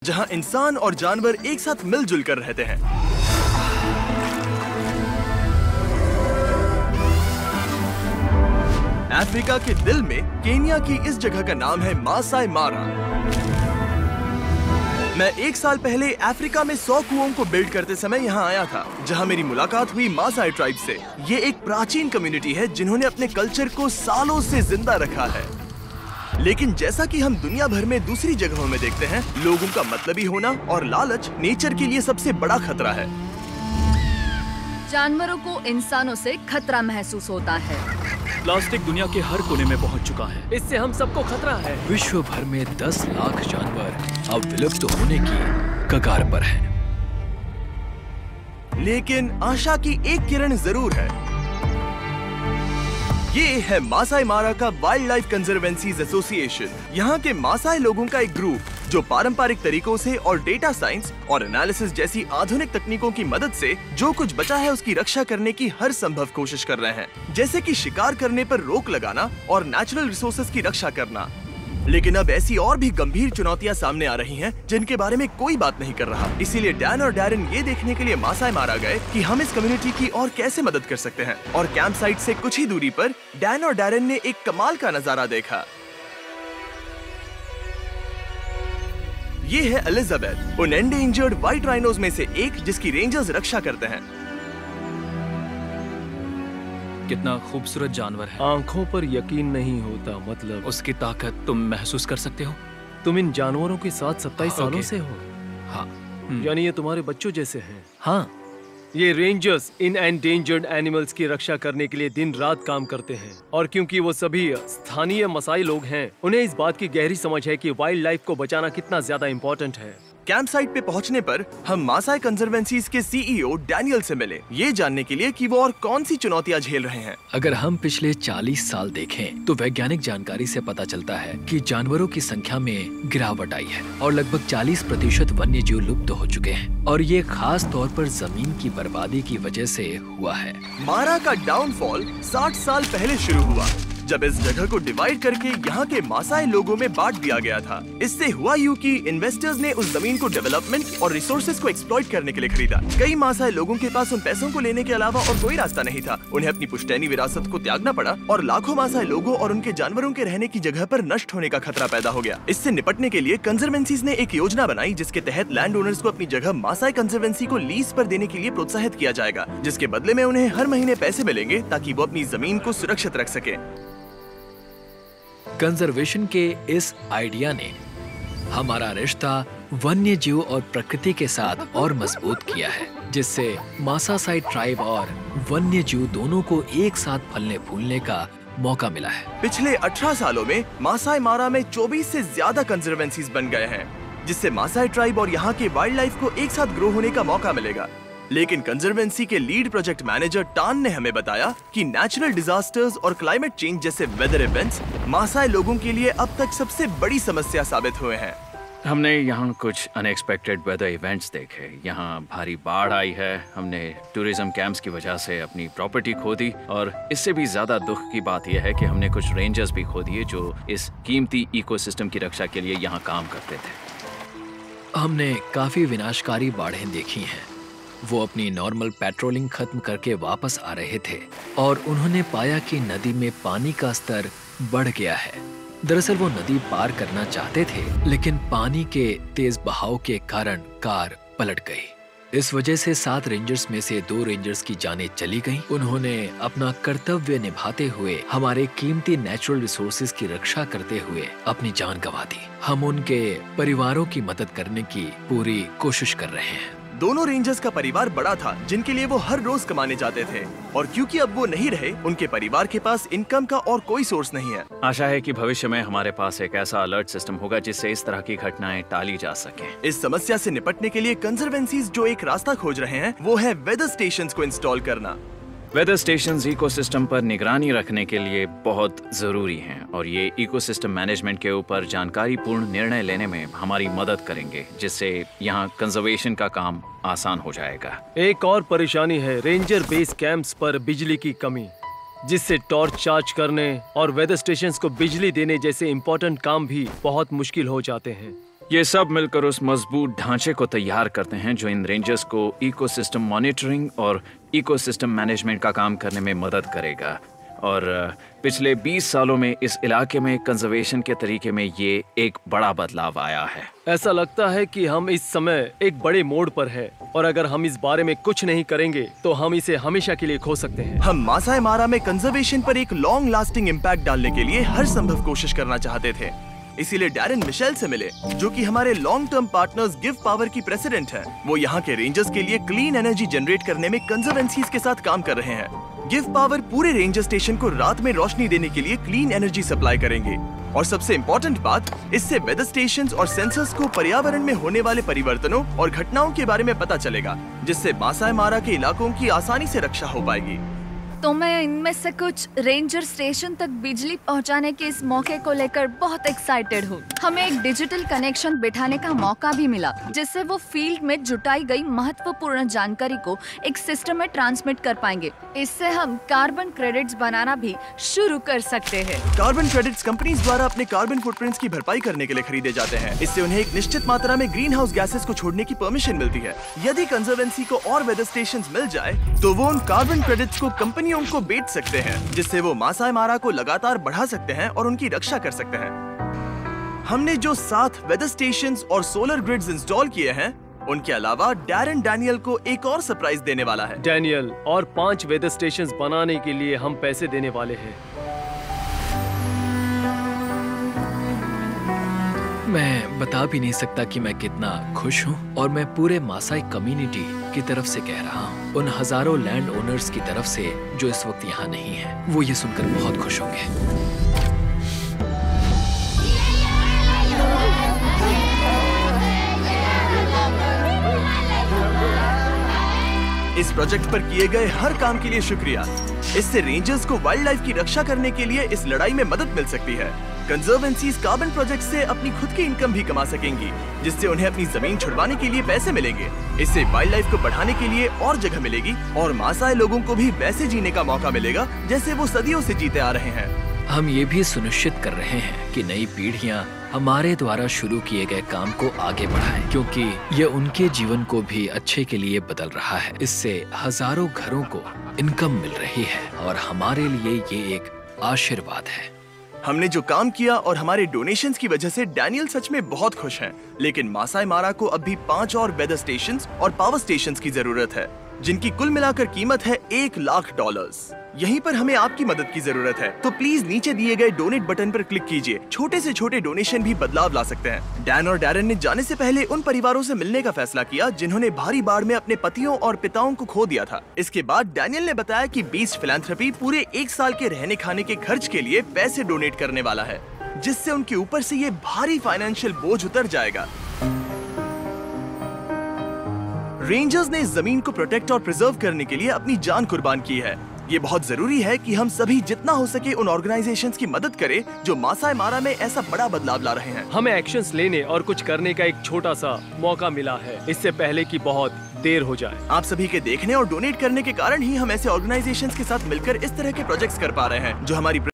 जहां इंसान और जानवर एक साथ मिलजुल कर रहते हैं। अफ्रीका के दिल में केन्या की इस जगह का नाम है मासाई मारा। मैं 1 साल पहले अफ्रीका में 100 कुओं को बिल्ड करते समय यहाँ आया था, जहाँ मेरी मुलाकात हुई मासाई ट्राइब से। ये एक प्राचीन कम्युनिटी है जिन्होंने अपने कल्चर को सालों से जिंदा रखा है। लेकिन जैसा कि हम दुनिया भर में दूसरी जगहों में देखते हैं, लोगों का मतलबी होना और लालच नेचर के लिए सबसे बड़ा खतरा है। जानवरों को इंसानों से खतरा महसूस होता है। प्लास्टिक दुनिया के हर कोने में पहुंच चुका है। इससे हम सबको खतरा है। विश्व भर में 10 लाख जानवर अब विलुप्त होने की कगार पर हैं। लेकिन आशा की एक किरण जरूर है। ये है मासाई मारा का वाइल्ड लाइफ कंजर्वेंसीज एसोसिएशन। यहाँ के मासाई लोगों का एक ग्रुप जो पारंपरिक तरीकों से और डेटा साइंस और एनालिसिस जैसी आधुनिक तकनीकों की मदद से जो कुछ बचा है उसकी रक्षा करने की हर संभव कोशिश कर रहे हैं, जैसे कि शिकार करने पर रोक लगाना और नेचुरल रिसोर्सेज की रक्षा करना। लेकिन अब ऐसी और भी गंभीर चुनौतियां सामने आ रही हैं जिनके बारे में कोई बात नहीं कर रहा। इसीलिए डैन और डैरन ये देखने के लिए मासाई मारा गए कि हम इस कम्युनिटी की और कैसे मदद कर सकते हैं। और कैंप साइट से कुछ ही दूरी पर डैन और डैरन ने एक कमाल का नजारा देखा। ये है एलिजाबेथ, उन एंडेंजर्ड व्हाइट राइनोज में से एक जिसकी रेंजर्स रक्षा करते हैं। कितना खूबसूरत जानवर है। आंखों पर यकीन नहीं होता। मतलब उसकी ताकत तुम महसूस कर सकते हो। तुम इन जानवरों के साथ 27 सालों से हो। हाँ। यानी ये तुम्हारे बच्चों जैसे हैं। हाँ। ये रेंजर्स इन एंडेंजर्ड एनिमल्स की रक्षा करने के लिए दिन रात काम करते हैं। और क्योंकि वो सभी स्थानीय मसाई लोग हैं, उन्हें इस बात की गहरी समझ है कि वाइल्ड लाइफ को बचाना कितना ज्यादा इम्पोर्टेंट है। कैंप साइट पे पहुंचने पर हम मासाई कंजर्वेंसीज के सीईओ डैनियल से मिले, ये जानने के लिए कि वो और कौन सी चुनौतियां झेल रहे हैं। अगर हम पिछले 40 साल देखें तो वैज्ञानिक जानकारी से पता चलता है कि जानवरों की संख्या में गिरावट आई है और लगभग 40% वन्य जीव लुप्त हो चुके हैं। और ये खास तौर पर जमीन की बर्बादी की वजह से हुआ है। मारा का डाउनफॉल 60 साल पहले शुरू हुआ, जब इस जगह को डिवाइड करके यहाँ के मासाई लोगों में बांट दिया गया था। इससे हुआ यूं कि इन्वेस्टर्स ने उस जमीन को डेवलपमेंट और रिसोर्सेज को एक्सप्लॉइट करने के लिए खरीदा। कई मासाई लोगों के पास उन पैसों को लेने के अलावा और कोई रास्ता नहीं था। उन्हें अपनी पुश्तैनी विरासत को त्यागना पड़ा और लाखों मासाई लोगों और उनके जानवरों के रहने की जगह पर नष्ट होने का खतरा पैदा हो गया। इससे निपटने के लिए कंजर्वेंसीज ने एक योजना बनाई जिसके तहत लैंड ओनर्स को अपनी जगह मासाई कंजर्वेंसी को लीज पर देने के लिए प्रोत्साहित किया जाएगा, जिसके बदले में उन्हें हर महीने पैसे मिलेंगे ताकि वो अपनी जमीन को सुरक्षित रख सके। कंजर्वेशन के इस आइडिया ने हमारा रिश्ता वन्य जीव और प्रकृति के साथ और मजबूत किया है, जिससे मासाई ट्राइब और वन्य जीव दोनों को एक साथ फलने फूलने का मौका मिला है। पिछले 18 सालों में मासाई मारा में 24 से ज्यादा कंजर्वेंसीज बन गए हैं, जिससे मासाई ट्राइब और यहाँ के वाइल्ड लाइफ को एक साथ ग्रो होने का मौका मिलेगा। लेकिन कंजर्वेंसी के लीड प्रोजेक्ट मैनेजर टान ने हमें बताया कि नेचुरल डिजास्टर्स और क्लाइमेट चेंज जैसे वेदर इवेंट्स मासाई लोगों के लिए अब तक सबसे बड़ी समस्या साबित हुए हैं। हमने यहाँ कुछ अनएक्सपेक्टेड वेदर इवेंट्स देखे। यहाँ भारी बाढ़ आई है, हमने टूरिज्म कैंप्स की वजह से अपनी प्रॉपर्टी खो दी, और इससे भी ज्यादा दुख की बात यह है कि हमने कुछ रेंजर्स भी खो दिए जो इस कीमती इकोसिस्टम की रक्षा के लिए यहाँ काम करते थे। हमने काफी विनाशकारी बाढ़ें देखी हैं। वो अपनी नॉर्मल पेट्रोलिंग खत्म करके वापस आ रहे थे और उन्होंने पाया कि नदी में पानी का स्तर बढ़ गया है। दरअसल वो नदी पार करना चाहते थे, लेकिन पानी के तेज बहाव के कारण कार पलट गई। इस वजह से 7 रेंजर्स में से 2 रेंजर्स की जानें चली गईं। उन्होंने अपना कर्तव्य निभाते हुए हमारे कीमती नेचुरल रिसोर्सेज की रक्षा करते हुए अपनी जान गंवा दी। हम उनके परिवारों की मदद करने की पूरी कोशिश कर रहे हैं। दोनों रेंजर्स का परिवार बड़ा था जिनके लिए वो हर रोज कमाने जाते थे, और क्योंकि अब वो नहीं रहे, उनके परिवार के पास इनकम का और कोई सोर्स नहीं है। आशा है कि भविष्य में हमारे पास एक ऐसा अलर्ट सिस्टम होगा जिससे इस तरह की घटनाएं टाली जा सके। इस समस्या से निपटने के लिए कंजर्वेंसीज जो एक रास्ता खोज रहे हैं वो है वेदर स्टेशंस को इंस्टॉल करना। वेदर स्टेशंस इकोसिस्टम पर निगरानी रखने के लिए बहुत जरूरी हैं, और ये इकोसिस्टम मैनेजमेंट के ऊपर जानकारीपूर्ण निर्णय लेने में हमारी मदद करेंगे, जिससे यहाँ कंजर्वेशन का काम आसान हो जाएगा। एक और परेशानी है रेंजर बेस कैंप्स पर बिजली की कमी, जिससे टॉर्च चार्ज करने और वेदर स्टेशंस को बिजली देने जैसे इम्पोर्टेंट काम भी बहुत मुश्किल हो जाते हैं। ये सब मिलकर उस मजबूत ढांचे को तैयार करते हैं जो इन रेंजर्स को इकोसिस्टम मॉनिटरिंग और इकोसिस्टम मैनेजमेंट का काम करने में मदद करेगा। और पिछले 20 सालों में इस इलाके में कंजर्वेशन के तरीके में ये एक बड़ा बदलाव आया है। ऐसा लगता है कि हम इस समय एक बड़े मोड़ पर हैं और अगर हम इस बारे में कुछ नहीं करेंगे तो हम इसे हमेशा के लिए खो सकते हैं। हम मासाई मारा में कंजर्वेशन पर एक लॉन्ग लास्टिंग इम्पैक्ट डालने के लिए हर संभव कोशिश करना चाहते थे। इसीलिए डैरेन मिशेल से मिले, जो कि हमारे long term partners give power की प्रेसिडेंट है। वो यहाँ के रेंजर्स के लिए क्लीन एनर्जी जनरेट करने में कंजर्वेंसीज के साथ काम कर रहे हैं। गिव पावर पूरे रेंजर स्टेशन को रात में रोशनी देने के लिए क्लीन एनर्जी सप्लाई करेंगे। और सबसे इम्पोर्टेंट बात, इससे वेदर स्टेशंस और सेंसर्स को पर्यावरण में होने वाले परिवर्तनों और घटनाओं के बारे में पता चलेगा, जिससे मासाई मारा के इलाकों की आसानी से रक्षा हो पाएगी। तो मैं इनमें से कुछ रेंजर स्टेशन तक बिजली पहुंचाने के इस मौके को लेकर बहुत एक्साइटेड हूँ। हमें एक डिजिटल कनेक्शन बिठाने का मौका भी मिला, जिससे वो फील्ड में जुटाई गई महत्वपूर्ण जानकारी को एक सिस्टम में ट्रांसमिट कर पाएंगे। इससे हम कार्बन क्रेडिट्स बनाना भी शुरू कर सकते हैं। कार्बन क्रेडिट्स कंपनीज द्वारा अपने कार्बन फुटप्रिंट्स की भरपाई करने के लिए खरीदे जाते हैं। इससे उन्हें एक निश्चित मात्रा में ग्रीन हाउस गैसेस को छोड़ने की परमिशन मिलती है। यदि कंजर्वेंसी को और वेदर स्टेशन मिल जाए तो वो उन कार्बन क्रेडिट्स को कंपनियों को बेच सकते हैं, जिससे वो मासाई मारा को लगातार बढ़ा सकते हैं और उनकी रक्षा कर सकते हैं। हमने जो 7 वेदर स्टेशंस और सोलर ग्रिड्स इंस्टॉल किए हैं, उनके अलावा डैरेन डैनियल को एक और सरप्राइज देने वाला है। डैनियल, और 5 वेदर स्टेशंस बनाने के लिए हम पैसे देने वाले हैं। मैं बता भी नहीं सकता कि मैं कितना खुश हूँ, और मैं पूरे मासाई कम्युनिटी की तरफ से कह रहा हूँ, उन हजारों लैंड ओनर्स की तरफ से जो इस वक्त यहाँ नहीं है। वो ये सुनकर बहुत खुश होंगे। इस प्रोजेक्ट पर किए गए हर काम के लिए शुक्रिया। इससे रेंजर्स को वाइल्ड लाइफ की रक्षा करने के लिए इस लड़ाई में मदद मिल सकती है। कंजर्वेंसीज कार्बन प्रोजेक्ट से अपनी खुद की इनकम भी कमा सकेंगी, जिससे उन्हें अपनी जमीन छुड़वाने के लिए पैसे मिलेंगे। इससे वाइल्ड लाइफ को बढ़ाने के लिए और जगह मिलेगी और मासाई लोगों को भी वैसे जीने का मौका मिलेगा जैसे वो सदियों से जीते आ रहे हैं। हम ये भी सुनिश्चित कर रहे हैं कि नई पीढ़ियां हमारे द्वारा शुरू किए गए काम को आगे बढ़ाएं, क्योंकि ये उनके जीवन को भी अच्छे के लिए बदल रहा है। इससे हजारों घरों को इनकम मिल रही है और हमारे लिए ये एक आशीर्वाद है। हमने जो काम किया और हमारे डोनेशंस की वजह से डैनियल सच में बहुत खुश हैं। लेकिन मासाई मारा को अब भी 5 और वेदर स्टेशंस और पावर स्टेशंस की जरूरत है, जिनकी कुल मिलाकर कीमत है $1 लाख। यहीं पर हमें आपकी मदद की जरूरत है, तो प्लीज नीचे दिए गए डोनेट बटन पर क्लिक कीजिए। छोटे से छोटे डोनेशन भी बदलाव ला सकते हैं। डैन और डैरेन ने जाने से पहले उन परिवारों से मिलने का फैसला किया जिन्होंने भारी बाढ़ में अपने पतियों और पिताओं को खो दिया था। इसके बाद डैनियल ने बताया कि बीच फिलैंथ्रोपी पूरे 1 साल के रहने खाने के खर्च के लिए पैसे डोनेट करने वाला है, जिससे उनके ऊपर से ये भारी फाइनेंशियल बोझ उतर जाएगा। रेंजर्स ने इस जमीन को प्रोटेक्ट और प्रिजर्व करने के लिए अपनी जान कुर्बान की है। ये बहुत जरूरी है कि हम सभी जितना हो सके उन ऑर्गेनाइजेशंस की मदद करें जो मासाई मारा में ऐसा बड़ा बदलाव ला रहे हैं। हमें एक्शंस लेने और कुछ करने का एक छोटा सा मौका मिला है, इससे पहले कि बहुत देर हो जाए। आप सभी के देखने और डोनेट करने के कारण ही हम ऐसे ऑर्गेनाइजेशंस के साथ मिलकर इस तरह के प्रोजेक्ट्स कर पा रहे हैं जो हमारी